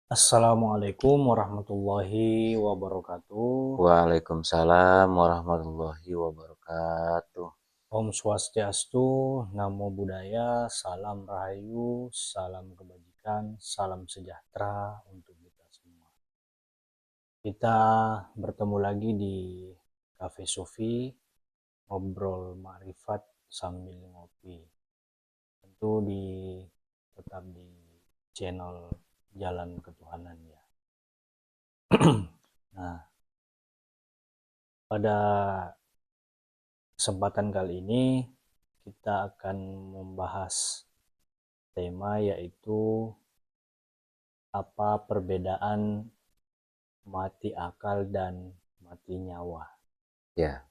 Assalamualaikum warahmatullahi wabarakatuh. Waalaikumsalam warahmatullahi wabarakatuh. Om Swastiastu, Namo Buddhaya, Salam Rahayu, Salam Kebajikan, Salam Sejahtera untuk kita semua. Kita bertemu lagi di Cafe Sufi, ngobrol makrifat sambil ngopi. Tentu tetap di channel Jalan Ketuhanan ya. Nah, pada kesempatan kali ini kita akan membahas tema yaitu apa perbedaan mati akal dan mati nyawa. Ya,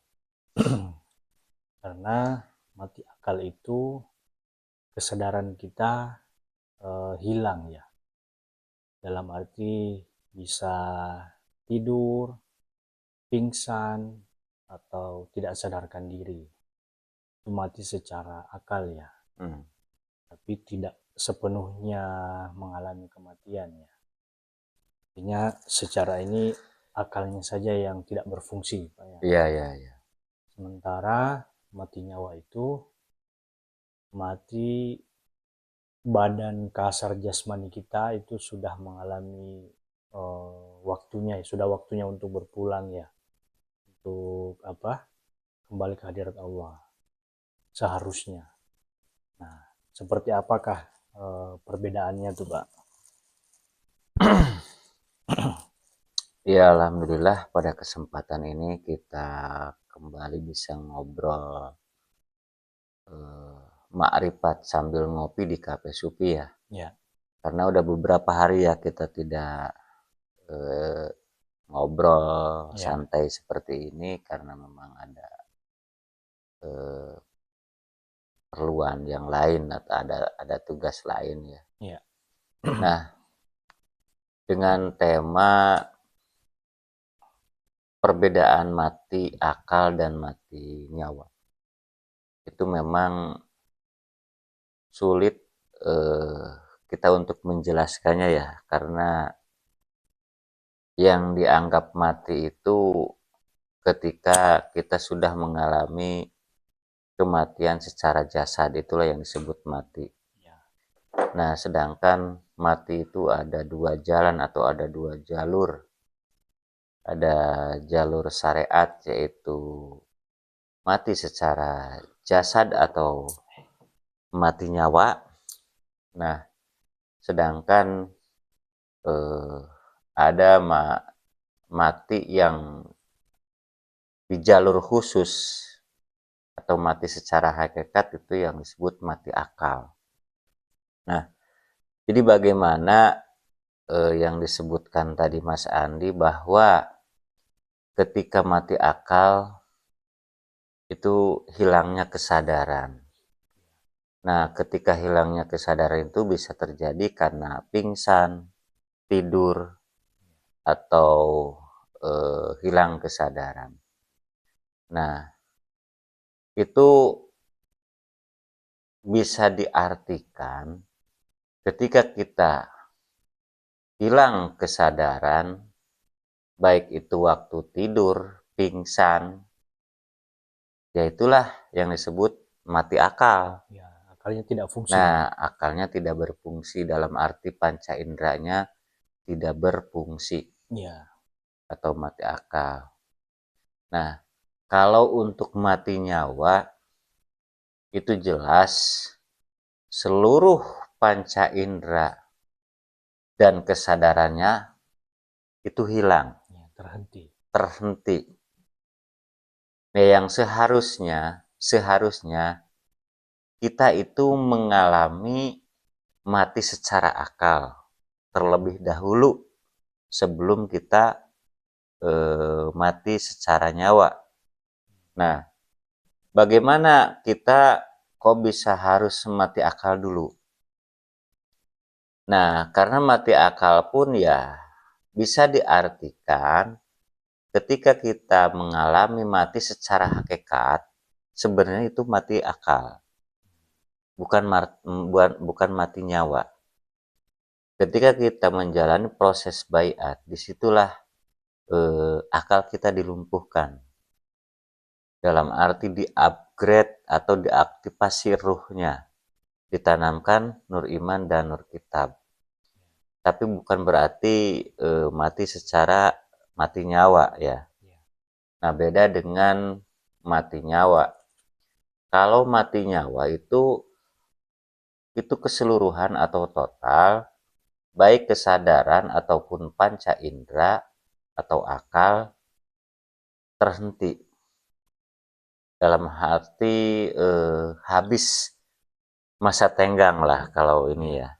Karena mati akal itu kesadaran kita hilang ya. Dalam arti bisa tidur, pingsan, atau tidak sadarkan diri. Itu mati secara akal ya. Tapi tidak sepenuhnya mengalami kematian ya. Artinya secara ini akalnya saja yang tidak berfungsi Pak ya. iya, iya, iya. Sementara mati nyawa itu mati badan kasar jasmani kita itu sudah mengalami waktunya, sudah waktunya untuk berpulang ya, untuk apa, kembali ke hadirat Allah seharusnya. Nah, seperti apakah perbedaannya tuh Pak? Ya, alhamdulillah pada kesempatan ini kita kembali bisa ngobrol makrifat sambil ngopi di Cafe Supi ya. Ya, Karena udah beberapa hari ya kita tidak eh, ngobrol ya, santai seperti ini karena memang ada eh, keperluan yang lain atau ada tugas lain ya. ya, Nah, dengan tema perbedaan mati akal dan mati nyawa itu memang sulit eh, kita untuk menjelaskannya ya, karena yang dianggap mati itu ketika kita sudah mengalami kematian secara jasad, itulah yang disebut mati. ya, Nah, sedangkan mati itu ada dua jalan atau ada dua jalur. Ada jalur syariat, yaitu mati secara jasad atau mati nyawa. Nah, sedangkan eh, ada mati yang di jalur khusus atau mati secara hakikat, itu yang disebut mati akal. Nah, jadi bagaimana yang disebutkan tadi Mas Andi, bahwa ketika mati akal itu hilangnya kesadaran. Nah, ketika hilangnya kesadaran itu bisa terjadi karena pingsan, tidur, atau hilang kesadaran. Nah, itu bisa diartikan ketika kita hilang kesadaran, baik itu waktu tidur, pingsan, ya itulah yang disebut mati akal. ya, akalnya tidak fungsi. Nah, akalnya tidak berfungsi dalam arti panca inderanya tidak berfungsi Ya, atau mati akal. Nah, kalau untuk mati nyawa, itu jelas seluruh panca indera dan kesadarannya itu hilang, ya, terhenti. terhenti. Nah, yang seharusnya kita itu mengalami mati secara akal terlebih dahulu sebelum kita mati secara nyawa. Nah, bagaimana kita kok bisa harus mati akal dulu? Nah, karena mati akal pun ya bisa diartikan ketika kita mengalami mati secara hakikat, sebenarnya itu mati akal, bukan mati nyawa. Ketika kita menjalani proses baiat, disitulah akal kita dilumpuhkan. Dalam arti di-upgrade atau diaktifasi ruhnya. Ditanamkan nur iman dan nur kitab. Tapi bukan berarti mati secara mati nyawa ya. Nah, beda dengan mati nyawa. Kalau mati nyawa itu keseluruhan atau total, baik kesadaran ataupun panca indera atau akal terhenti. Dalam arti habis masa tenggang lah kalau ini ya.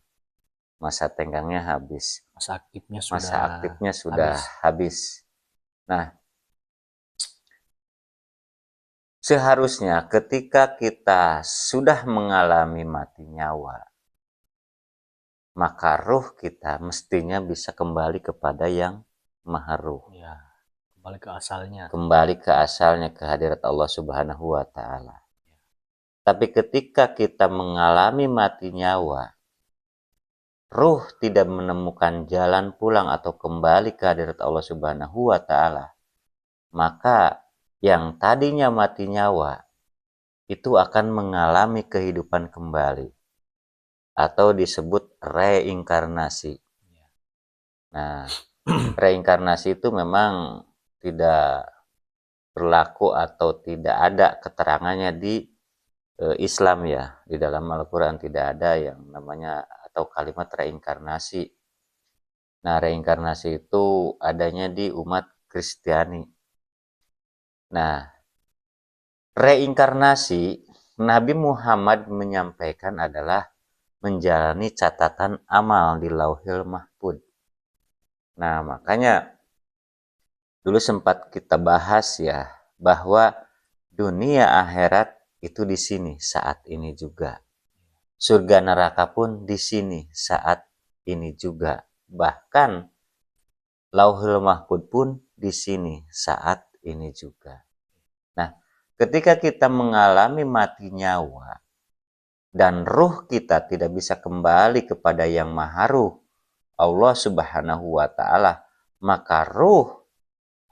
Masa tenggangnya habis. Masa aktifnya sudah habis. Nah, seharusnya ketika kita sudah mengalami mati nyawa, maka ruh kita mestinya bisa kembali kepada yang maha ruh. Ya, kembali ke asalnya. Kembali ke asalnya, ke hadirat Allah Subhanahu wa Ta'ala. Tapi ketika kita mengalami mati nyawa, ruh tidak menemukan jalan pulang atau kembali ke hadirat Allah Subhanahu wa Ta'ala, maka yang tadinya mati nyawa itu akan mengalami kehidupan kembali atau disebut reinkarnasi. Nah, reinkarnasi itu memang tidak berlaku atau tidak ada keterangannya di Islam ya. Di dalam Al-Quran tidak ada yang namanya atau kalimat reinkarnasi. Nah, reinkarnasi itu adanya di umat Kristiani. Nah, reinkarnasi Nabi Muhammad menyampaikan adalah menjalani catatan amal di Lauhil Mahfuz. Nah, makanya dulu sempat kita bahas ya, bahwa dunia akhirat itu di sini saat ini juga. Surga neraka pun di sini saat ini juga. Bahkan Lauhul Mahfuz pun di sini saat ini juga. Nah, ketika kita mengalami mati nyawa dan ruh kita tidak bisa kembali kepada yang maha ruh, Allah Subhanahu wa Ta'ala, maka ruh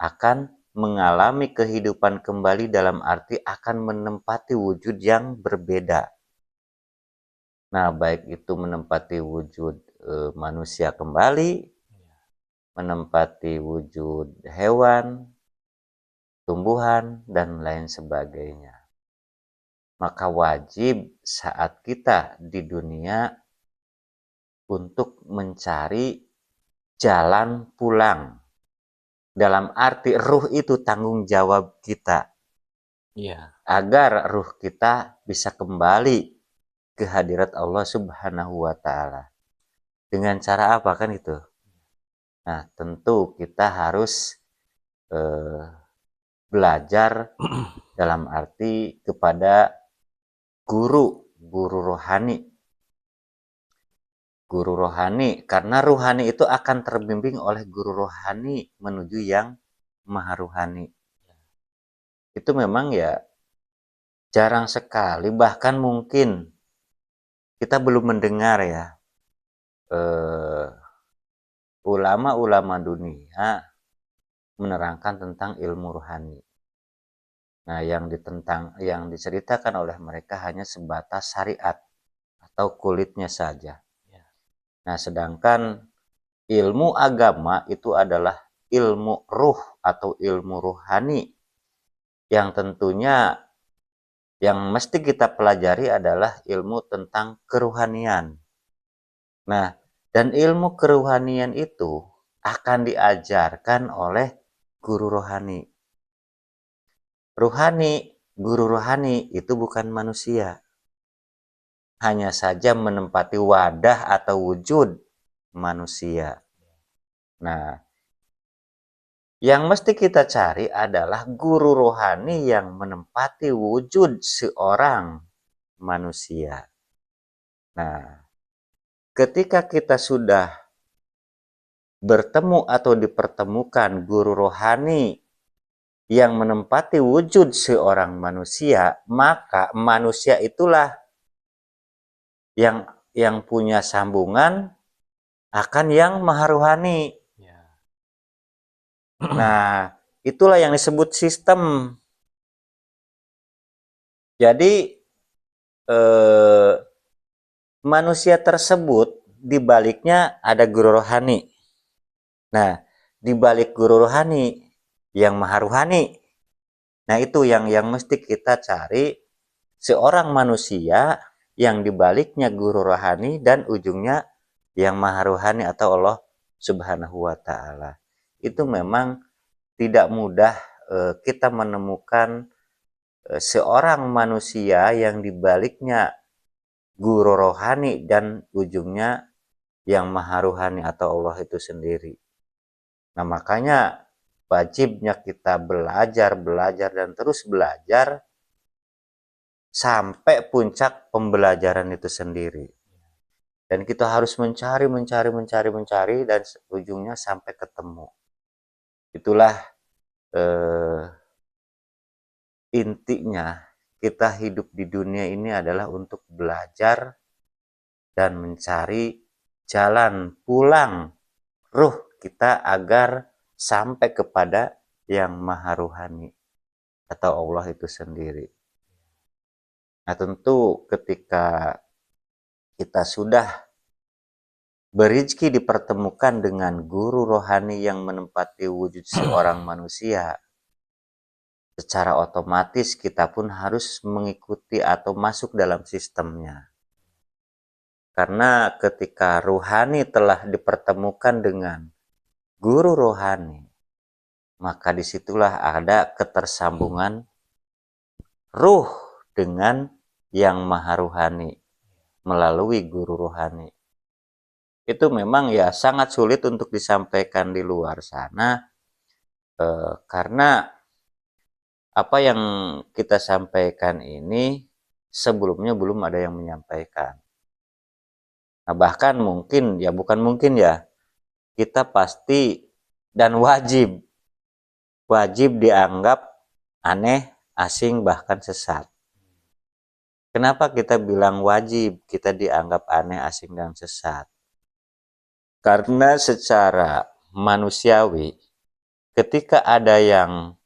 akan mengalami kehidupan kembali dalam arti akan menempati wujud yang berbeda. Nah, baik itu menempati wujud manusia kembali, menempati wujud hewan, tumbuhan, dan lain sebagainya. Maka wajib saat kita di dunia untuk mencari jalan pulang. Dalam arti ruh itu tanggung jawab kita. Iya. Agar ruh kita bisa kembali ke hadirat Allah Subhanahu wa Ta'ala. Dengan cara apa kan itu? Nah, tentu kita harus belajar dalam arti kepada guru rohani. Guru rohani, karena rohani itu akan terbimbing oleh guru rohani menuju yang maha rohani. Itu memang ya jarang sekali, bahkan mungkin kita belum mendengar ya ulama-ulama dunia menerangkan tentang ilmu rohani. Nah, yang diceritakan oleh mereka hanya sebatas syariat atau kulitnya saja. Nah, sedangkan ilmu agama itu adalah ilmu ruh atau ilmu rohani yang tentunya yang mesti kita pelajari adalah ilmu tentang keruhanian. Nah, dan ilmu keruhanian itu akan diajarkan oleh guru rohani. Guru rohani itu bukan manusia. Hanya saja menempati wadah atau wujud manusia. Nah, yang mesti kita cari adalah guru rohani yang menempati wujud seorang manusia. Nah, ketika kita sudah bertemu atau dipertemukan guru rohani yang menempati wujud seorang manusia, maka manusia itulah yang punya sambungan akan yang maha rohani. Ya. Nah, itulah yang disebut sistem. Jadi manusia tersebut di baliknya ada guru rohani. Nah, di balik guru rohani yang maha rohani. Nah, itu yang mesti kita cari, seorang manusia yang dibaliknya guru rohani dan ujungnya yang maha rohani atau Allah Subhanahu wa taala. Itu memang tidak mudah kita menemukan seorang manusia yang dibaliknya guru rohani dan ujungnya yang maha rohani atau Allah itu sendiri. Nah, makanya wajibnya kita belajar dan terus belajar sampai puncak pembelajaran itu sendiri. Dan kita harus mencari dan ujungnya sampai ketemu. Itulah intinya kita hidup di dunia ini adalah untuk belajar dan mencari jalan pulang ruh kita agar sampai kepada yang maha rohani atau Allah itu sendiri. Nah, tentu ketika kita sudah berizki dipertemukan dengan guru rohani yang menempati wujud seorang manusia, secara otomatis kita pun harus mengikuti atau masuk dalam sistemnya. Karena ketika rohani telah dipertemukan dengan guru rohani, maka disitulah ada ketersambungan ruh dengan yang maha rohani melalui guru rohani. Itu memang ya sangat sulit untuk disampaikan di luar sana, karena apa yang kita sampaikan ini sebelumnya belum ada yang menyampaikan. Nah, bahkan mungkin ya, bukan mungkin ya, kita pasti dan wajib dianggap aneh, asing, bahkan sesat. Kenapa kita bilang wajib kita dianggap aneh, asing, dan sesat? Karena secara manusiawi, ketika ada yang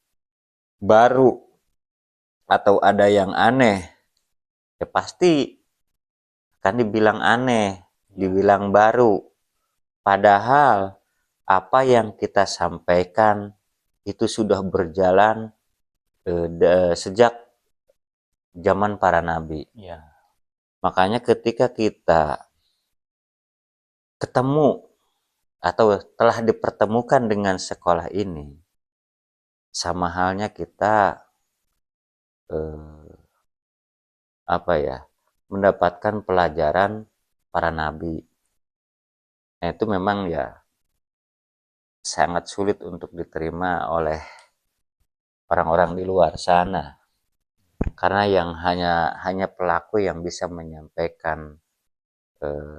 baru atau ada yang aneh, ya pasti akan dibilang aneh, dibilang baru. Padahal apa yang kita sampaikan itu sudah berjalan sejak zaman para nabi. Ya. Makanya ketika kita ketemu atau telah dipertemukan dengan sekolah ini, sama halnya kita mendapatkan pelajaran para nabi. Nah, itu memang ya sangat sulit untuk diterima oleh orang-orang di luar sana, karena yang hanya pelaku yang bisa menyampaikan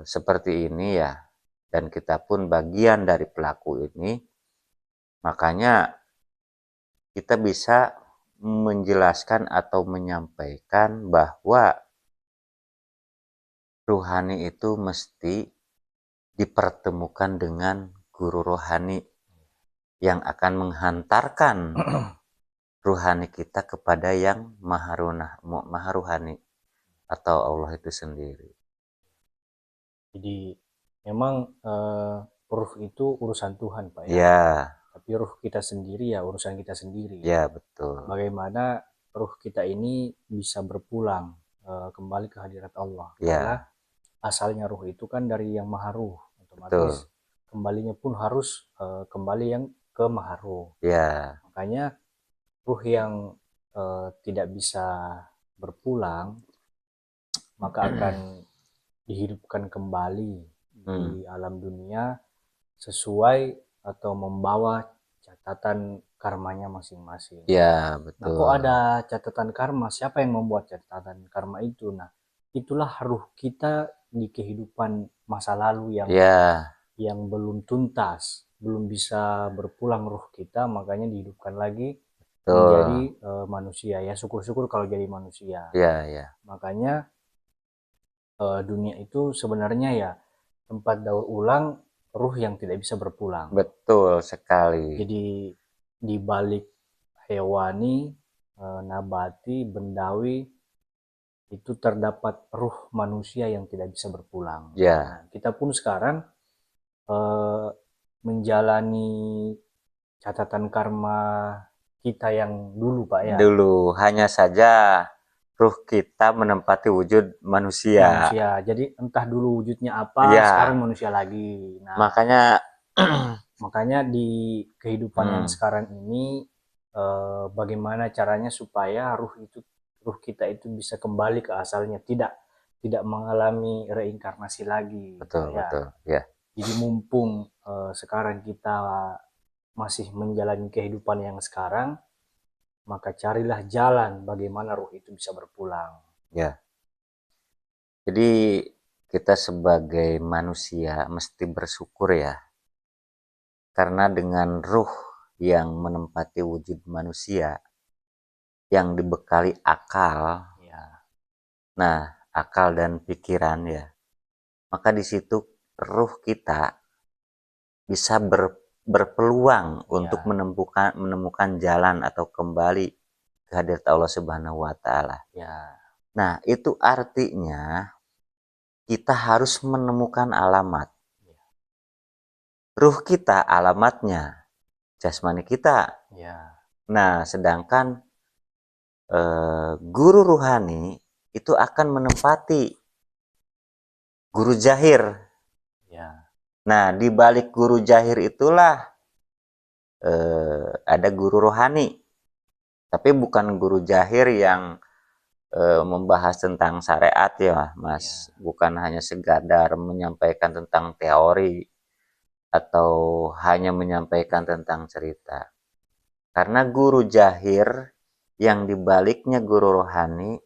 seperti ini ya, dan kita pun bagian dari pelaku ini. Makanya kita bisa menjelaskan atau menyampaikan bahwa rohani itu mesti dipertemukan dengan guru rohani yang akan menghantarkan rohani kita kepada yang maha rohani atau Allah itu sendiri. Jadi memang ruh itu urusan Tuhan, Pak ya. Ya. Tapi ruh kita sendiri ya urusan kita sendiri. Ya, betul. Bagaimana ruh kita ini bisa berpulang kembali ke hadirat Allah. Ya. Karena asalnya ruh itu kan dari yang maha ruh. Otomatis kembalinya pun harus kembali yang ke maha ruh. Ya. Makanya ruh yang tidak bisa berpulang maka akan dihidupkan kembali di alam dunia sesuai atau membawa catatan karmanya masing-masing. Ya, betul. Nah, kok ada catatan karma? Siapa yang membuat catatan karma itu? Nah, itulah ruh kita di kehidupan masa lalu yang belum tuntas, belum bisa berpulang ruh kita, makanya dihidupkan lagi menjadi manusia. Ya, syukur-syukur kalau jadi manusia. Ya. Makanya dunia itu sebenarnya ya tempat daur ulang ruh yang tidak bisa berpulang. Betul sekali. Jadi di balik hewani, nabati, bendawi, itu terdapat ruh manusia yang tidak bisa berpulang. Ya. Nah, kita pun sekarang menjalani catatan karma kita yang dulu, Pak, ya. Dulu hanya saja ruh kita menempati wujud manusia. Jadi entah dulu wujudnya apa, ya. Sekarang manusia lagi. Nah, makanya di kehidupan yang sekarang ini, bagaimana caranya supaya ruh kita itu bisa kembali ke asalnya, tidak mengalami reinkarnasi lagi. Betul, betul. Ya. Jadi mumpung sekarang kita masih menjalani kehidupan yang sekarang, maka carilah jalan bagaimana ruh itu bisa berpulang. Ya. Jadi kita sebagai manusia mesti bersyukur ya. Karena dengan ruh yang menempati wujud manusia, yang dibekali akal, ya. Nah, akal dan pikiran ya, maka di situ ruh kita bisa berpeluang untuk menemukan jalan atau kembali ke hadirat Allah Subhanahu wa Ta'ala. Ya. Nah, itu artinya kita harus menemukan alamat. Ruh kita alamatnya jasmani kita. Ya. Nah, sedangkan guru ruhani itu akan menempati guru jahir. Ya. Nah, di balik guru jahir itulah ada guru rohani. Tapi bukan guru jahir yang membahas tentang syariat ya, Mas. Ya. Bukan hanya sekadar menyampaikan tentang teori atau hanya menyampaikan tentang cerita. Karena guru jahir yang dibaliknya guru rohani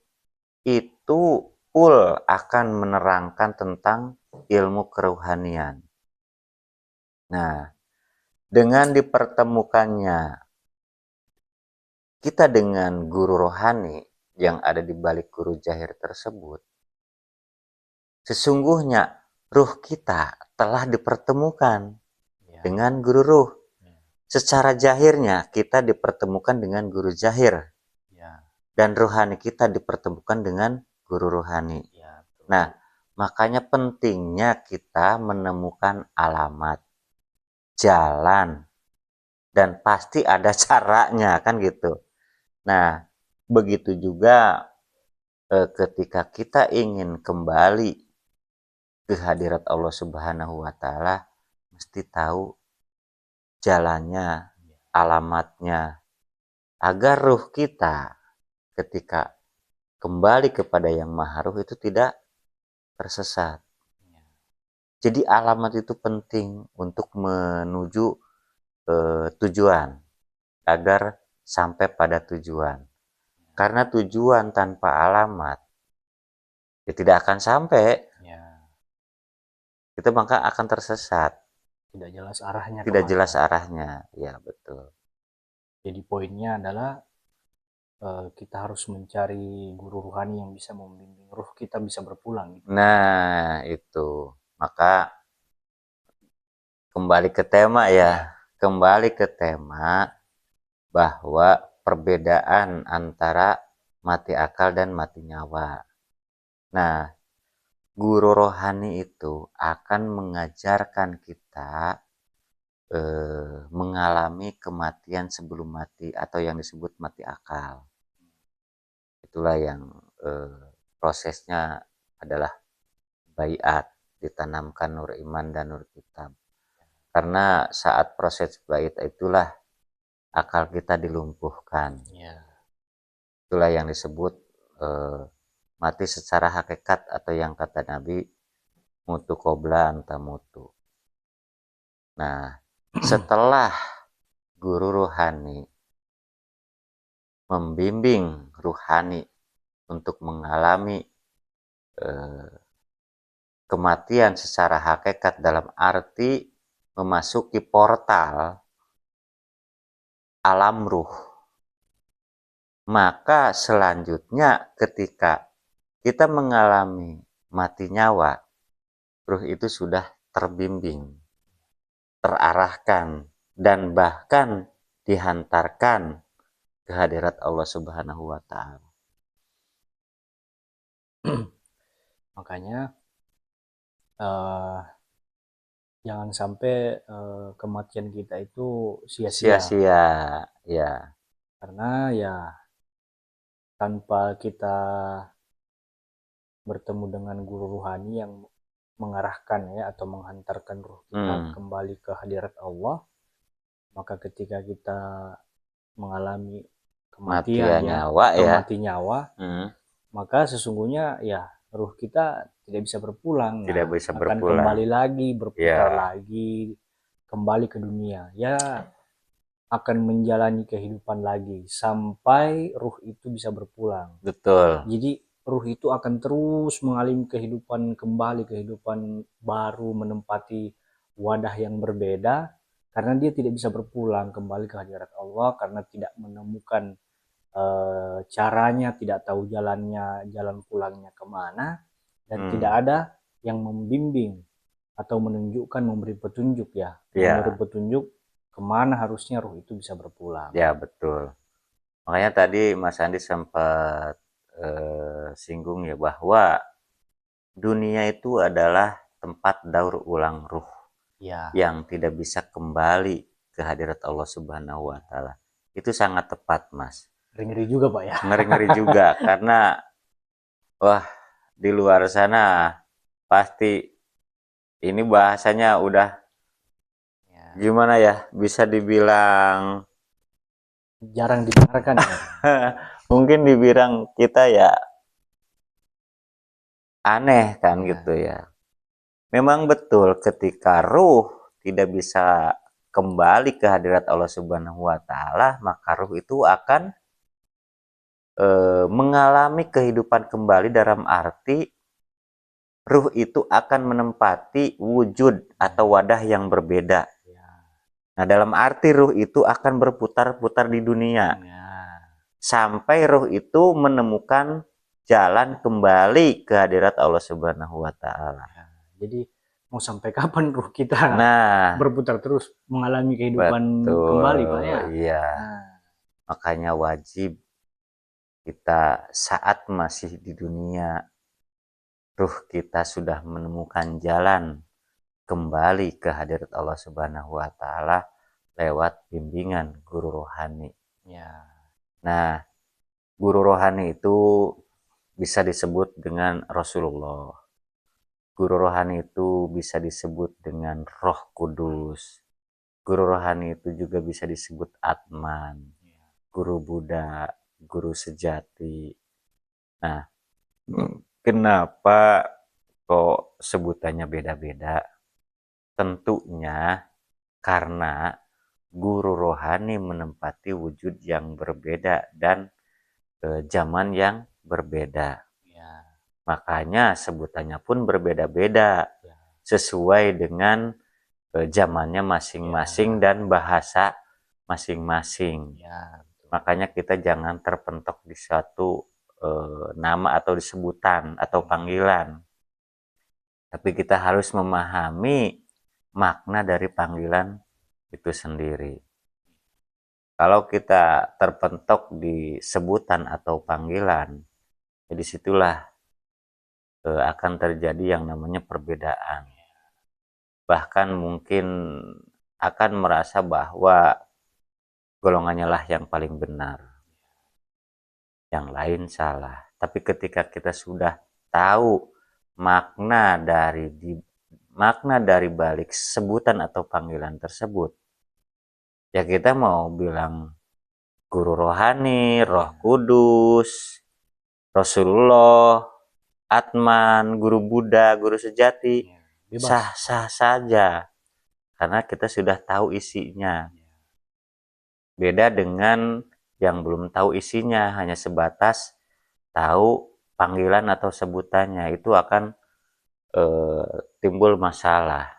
itu full akan menerangkan tentang ilmu kerohanian. Nah, dengan dipertemukannya kita dengan guru rohani yang ada di balik guru jahir tersebut, sesungguhnya ruh kita telah dipertemukan dengan guru ruh. Secara jahirnya kita dipertemukan dengan guru jahir. Dan rohani kita dipertemukan dengan guru rohani. Nah, makanya pentingnya kita menemukan alamat, jalan, dan pasti ada caranya, kan gitu. Nah, begitu juga ketika kita ingin kembali ke hadirat Allah Subhanahu wa Ta'ala, mesti tahu jalannya, alamatnya, agar ruh kita ketika kembali kepada yang maha ruh itu tidak tersesat. Jadi alamat itu penting untuk menuju tujuan, agar sampai pada tujuan. Karena tujuan tanpa alamat ya tidak akan sampai. Kita maka akan tersesat. Tidak jelas arahnya. Tidak jelas arahnya, ya betul. Jadi poinnya adalah kita harus mencari guru rohani yang bisa membimbing ruh kita bisa berpulang. Nah, itu. Maka kembali ke tema ya. Kembali ke tema bahwa perbedaan antara mati akal dan mati nyawa. Nah, guru rohani itu akan mengajarkan kita mengalami kematian sebelum mati atau yang disebut mati akal. Itulah yang prosesnya adalah baiat, ditanamkan nur iman dan nur kitab. Karena saat proses baiat itulah akal kita dilumpuhkan. Itulah yang disebut mati secara hakikat atau yang kata Nabi mutu qobla anta mutu. Nah, setelah guru rohani membimbing ruhani untuk mengalami kematian secara hakikat dalam arti memasuki portal alam ruh, maka selanjutnya ketika kita mengalami mati nyawa, ruh itu sudah terbimbing terarahkan dan bahkan dihantarkan ke hadirat Allah Subhanahu wa Ta'ala. Makanya jangan sampai kematian kita itu sia-sia. Sia-sia, ya. Karena ya tanpa kita bertemu dengan guru rohani yang mengarahkan ya atau menghantarkan ruh kita kembali ke hadirat Allah, maka ketika kita mengalami kematian nyawa, mati nyawa, maka sesungguhnya ya ruh kita tidak bisa berpulang, akan kembali lagi berputar lagi kembali ke dunia, ya akan menjalani kehidupan lagi sampai ruh itu bisa berpulang. Betul. Jadi ruh itu akan terus mengalami kehidupan kembali, kehidupan baru, menempati wadah yang berbeda, karena dia tidak bisa berpulang kembali ke hadirat Allah karena tidak menemukan caranya, tidak tahu jalannya, jalan pulangnya kemana, dan tidak ada yang membimbing atau menunjukkan, memberi petunjuk memberi petunjuk kemana harusnya ruh itu bisa berpulang. Ya, betul. Makanya tadi Mas Andi sempat singgung ya bahwa dunia itu adalah tempat daur ulang ruh yang tidak bisa kembali ke hadirat Allah Subhanahu wa Ta'ala. Itu sangat tepat, Mas. Ngeri-ngeri juga, Pak ya. Ngeri-ngeri juga karena wah, di luar sana pasti ini bahasanya udah gimana ya, bisa dibilang jarang didengarkan. Mungkin dibilang kita ya aneh kan gitu ya. Memang betul ketika ruh tidak bisa kembali ke hadirat Allah Subhanahu wa Ta'ala, maka ruh itu akan mengalami kehidupan kembali dalam arti ruh itu akan menempati wujud atau wadah yang berbeda. Nah, dalam arti ruh itu akan berputar-putar di dunia sampai ruh itu menemukan jalan kembali ke hadirat Allah Subhanahu wa Ta'ala. Jadi mau sampai kapan ruh kita berputar terus mengalami kehidupan kembali, Pak ya? Iya. Makanya wajib kita saat masih di dunia, ruh kita sudah menemukan jalan kembali ke hadirat Allah Subhanahu wa Ta'ala lewat bimbingan guru rohani. Nah, guru rohani itu bisa disebut dengan Rasulullah. Guru rohani itu bisa disebut dengan Roh Kudus. Guru rohani itu juga bisa disebut Atman, guru Buddha, guru sejati. Nah, kenapa kok sebutannya beda-beda? Tentunya karena guru rohani menempati wujud yang berbeda dan zaman yang berbeda. Makanya sebutannya pun berbeda-beda sesuai dengan zamannya masing-masing dan bahasa masing-masing. Makanya kita jangan terpentok di suatu nama atau disebutan atau panggilan. Tapi kita harus memahami makna dari panggilan itu sendiri. Kalau kita terpentok di sebutan atau panggilan, ya disitulah akan terjadi yang namanya perbedaan. Bahkan mungkin akan merasa bahwa golongannya lah yang paling benar, yang lain salah. Tapi ketika kita sudah tahu makna dari balik sebutan atau panggilan tersebut, ya kita mau bilang guru rohani, Roh Kudus, Rasulullah, Atman, guru Buddha, guru sejati, sah-sah saja karena kita sudah tahu isinya. Beda dengan yang belum tahu isinya, hanya sebatas tahu panggilan atau sebutannya, itu akan timbul masalah.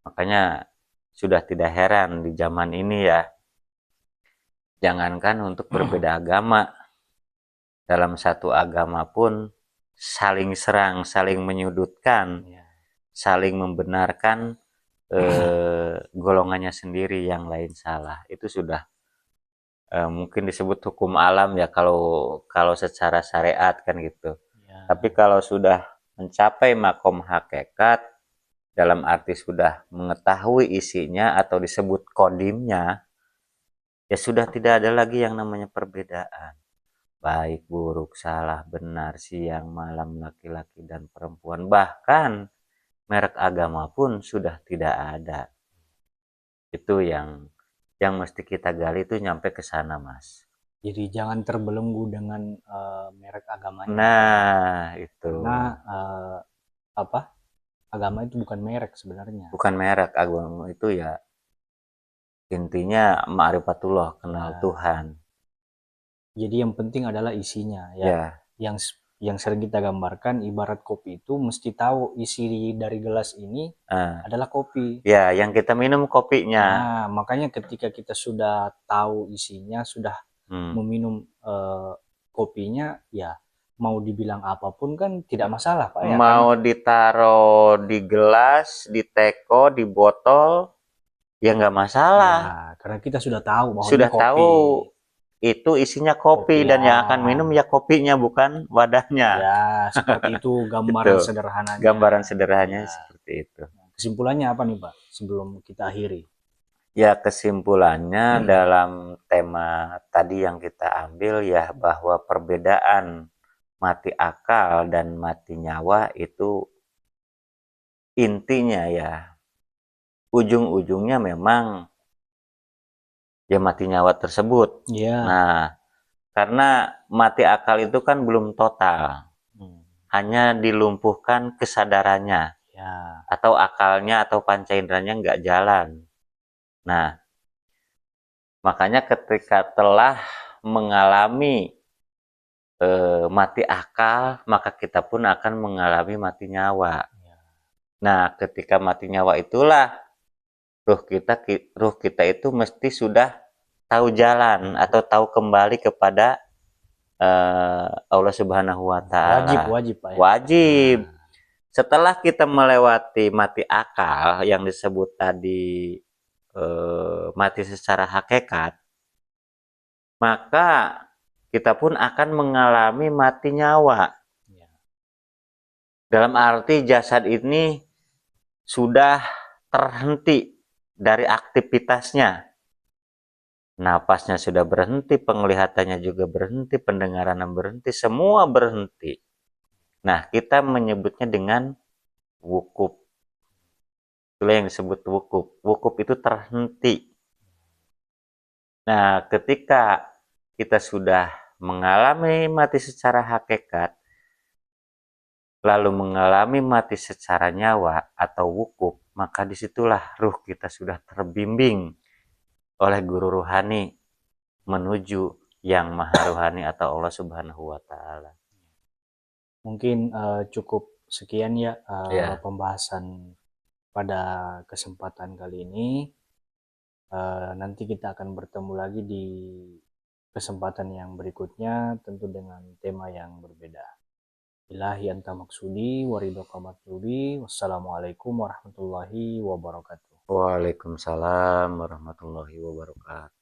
Makanya sudah tidak heran di zaman ini ya, jangankan untuk berbeda agama, dalam satu agama pun saling serang, saling menyudutkan, saling membenarkan golongannya sendiri yang lain salah. Itu sudah mungkin disebut hukum alam ya kalau secara syariat kan gitu. Ya. Tapi kalau sudah mencapai makom hakikat dalam arti sudah mengetahui isinya atau disebut kodimnya, ya sudah tidak ada lagi yang namanya perbedaan. Baik, buruk, salah, benar, siang, malam, laki-laki dan perempuan. Bahkan merek agama pun sudah tidak ada. Itu yang mesti kita gali itu nyampe ke sana, Mas. Jadi jangan terbelenggu dengan merek agamanya. Nah, itu. Karena agama itu bukan merek sebenarnya. Bukan merek, agama itu ya intinya ma'rifatullah, kenal Tuhan. Jadi yang penting adalah isinya ya. Yang sering kita gambarkan ibarat kopi itu mesti tahu isi dari gelas ini adalah kopi. Ya, yang kita minum kopinya. Nah, makanya ketika kita sudah tahu isinya, sudah meminum kopinya, ya mau dibilang apapun kan tidak masalah, Pak ya. Mau ditaruh di gelas, di teko, di botol, ya nggak masalah. Ya, karena kita sudah tahu bahwa sudah ini kopi. Tahu itu isinya kopi dan yang akan minum ya kopinya bukan wadahnya. Ya, seperti itu gambaran sederhananya. Gambaran sederhananya seperti itu. Kesimpulannya apa nih Pak sebelum kita akhiri? Ya kesimpulannya dalam tema tadi yang kita ambil ya bahwa perbedaan mati akal dan mati nyawa itu intinya ya ujung-ujungnya memang ya mati nyawa tersebut. Nah, karena mati akal itu kan belum total. Hanya dilumpuhkan kesadarannya. Atau akalnya atau panca inderanya nggak jalan. Nah, makanya ketika telah mengalami mati akal, maka kita pun akan mengalami mati nyawa. Nah, ketika mati nyawa itulah ruh kita itu mesti sudah tahu jalan atau tahu kembali kepada Allah Subhanahu wa Ta'ala. Wajib, Pak. Wajib. Setelah kita melewati mati akal yang disebut tadi mati secara hakikat, maka kita pun akan mengalami mati nyawa. Dalam arti jasad ini sudah terhenti dari aktivitasnya. Napasnya sudah berhenti, penglihatannya juga berhenti, pendengaran berhenti, semua berhenti. Nah, kita menyebutnya dengan wukuf. Itulah yang disebut wukuf. Wukuf itu terhenti. Nah, ketika kita sudah mengalami mati secara hakikat, lalu mengalami mati secara nyawa atau wukuf, maka disitulah ruh kita sudah terbimbing oleh guru ruhani menuju yang maha ruhani atau Allah Subhanahu wa Ta'ala. Mungkin cukup sekian ya pembahasan pada kesempatan kali ini. Nanti kita akan bertemu lagi di kesempatan yang berikutnya, tentu dengan tema yang berbeda. Ilahi anta maksudi waridhoka matludi. Wassalamualaikum warahmatullahi wabarakatuh. Waalaikumsalam warahmatullahi wabarakatuh.